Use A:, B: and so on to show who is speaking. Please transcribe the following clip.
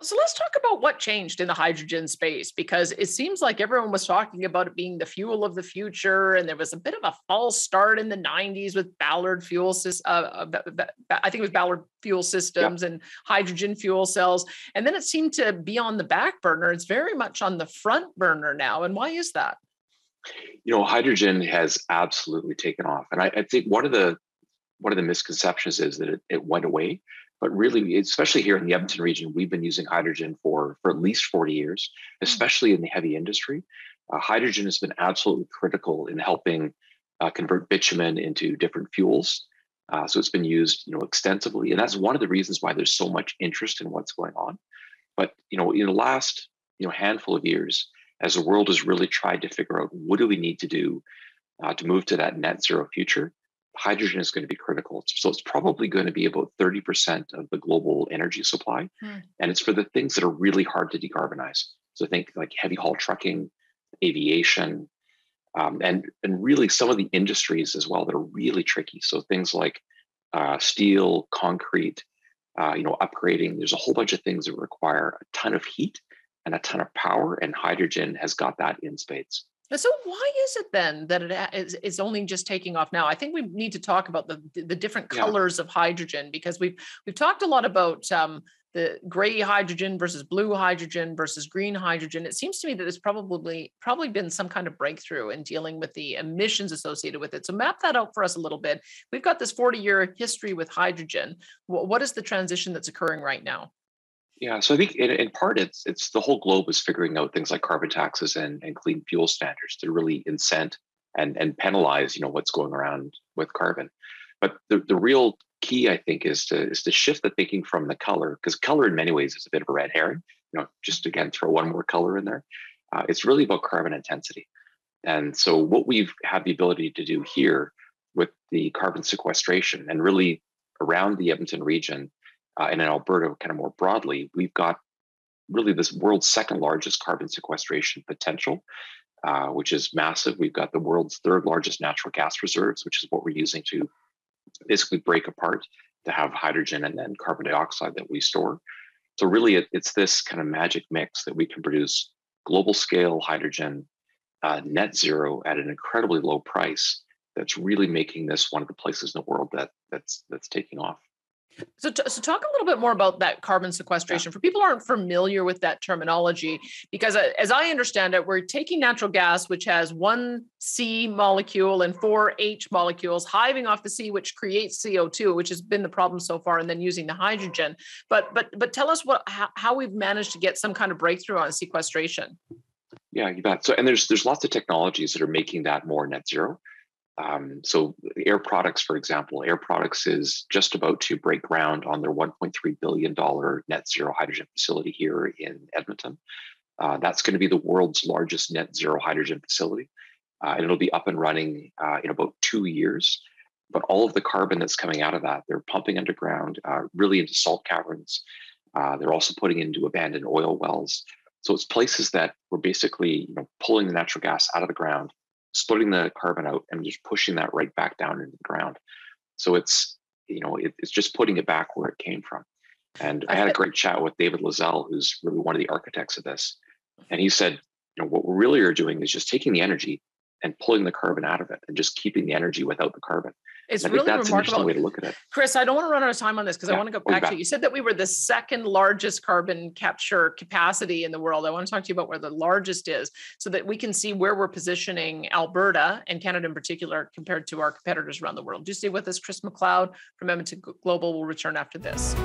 A: So let's talk about what changed in the hydrogen space, because it seems like everyone was talking about it being the fuel of the future. And there was a bit of a false start in the 90s with Ballard fuel I think it was Ballard fuel
B: Yeah.
A: systems and hydrogen fuel cells. And then it seemed to be on the back burner. It's very much on the front burner now. And why is that?
B: Hydrogen has absolutely taken off. And I think one of the misconceptions is that it went away. But really, especially here in the Edmonton region, we've been using hydrogen for at least 40 years, especially in the heavy industry. Hydrogen has been absolutely critical in helping convert bitumen into different fuels. So it's been used, extensively, and that's one of the reasons why there's so much interest in what's going on. But in the last handful of years, as the world has really tried to figure out what do we need to do to move to that net zero future, hydrogen is going to be critical. So it's probably going to be about 30% of the global energy supply. And it's for the things that are really hard to decarbonize. So think like heavy haul trucking, aviation, and really some of the industries as well that are really tricky. So things like steel, concrete, upgrading. There's a whole bunch of things that require a ton of heat and a ton of power, and hydrogen has got that in spades.
A: So why is it then that is only just taking off now? I think we need to talk about the different
B: Yeah.
A: colors of hydrogen, because we've talked a lot about the gray hydrogen versus blue hydrogen versus green hydrogen. It seems to me that there's probably been some kind of breakthrough in dealing with the emissions associated with it. So map that out for us a little bit. We've got this 40-year history with hydrogen. What is the transition that's occurring right now?
B: Yeah, so I think in part it's the whole globe is figuring out things like carbon taxes and clean fuel standards to really incent and penalize what's going around with carbon. But the real key, I think, is to shift the thinking from the color, because color in many ways is a bit of a red herring. Just again throw one more color in there. It's really about carbon intensity. And so what we've had the ability to do here with the carbon sequestration and really around the Edmonton region and in Alberta, kind of more broadly, we've got really this world's second largest carbon sequestration potential, which is massive. We've got the world's third largest natural gas reserves, which is what we're using to basically break apart to have hydrogen and then carbon dioxide that we store. So really, it's this kind of magic mix that we can produce global scale hydrogen, net zero at an incredibly low price. That's really making this one of the places in the world that's taking off.
A: So talk a little bit more about that carbon
B: Yeah.
A: sequestration for people who aren't familiar with that terminology, because as I understand it, we're taking natural gas, which has one C molecule and four H molecules, hiving off the C, which creates CO2, which has been the problem so far, and then using the hydrogen. But tell us how we've managed to get some kind of breakthrough on sequestration.
B: Yeah, you bet. So, and there's lots of technologies that are making that more net zero. So Air Products, for example, Air Products is just about to break ground on their $1.3 billion net zero hydrogen facility here in Edmonton. That's going to be the world's largest net zero hydrogen facility. And it'll be up and running in about 2 years. But all of the carbon that's coming out of that, they're pumping underground, really into salt caverns. They're also putting into abandoned oil wells. So it's places that we're basically pulling the natural gas out of the ground, splitting the carbon out, and just pushing that right back down into the ground. So it's just putting it back where it came from. And I had a great chat with David Lazelle, who's really one of the architects of this. And he said, what we really are doing is just taking the energy and pulling the carbon out of it and just keeping the energy without the carbon.
A: It's
B: I think
A: really
B: that's an interesting
A: remarkable.
B: way to look at it.
A: Chris, I don't want to run out of time on this because I
B: Yeah,
A: want to go
B: we'll be
A: back to
B: back.
A: it. You said that we were the second largest carbon capture capacity in the world. I want to talk to you about where the largest is so that we can see where we're positioning Alberta and Canada in particular compared to our competitors around the world. Do stay with us. Chris McLeod from Edmonton Global will return after this.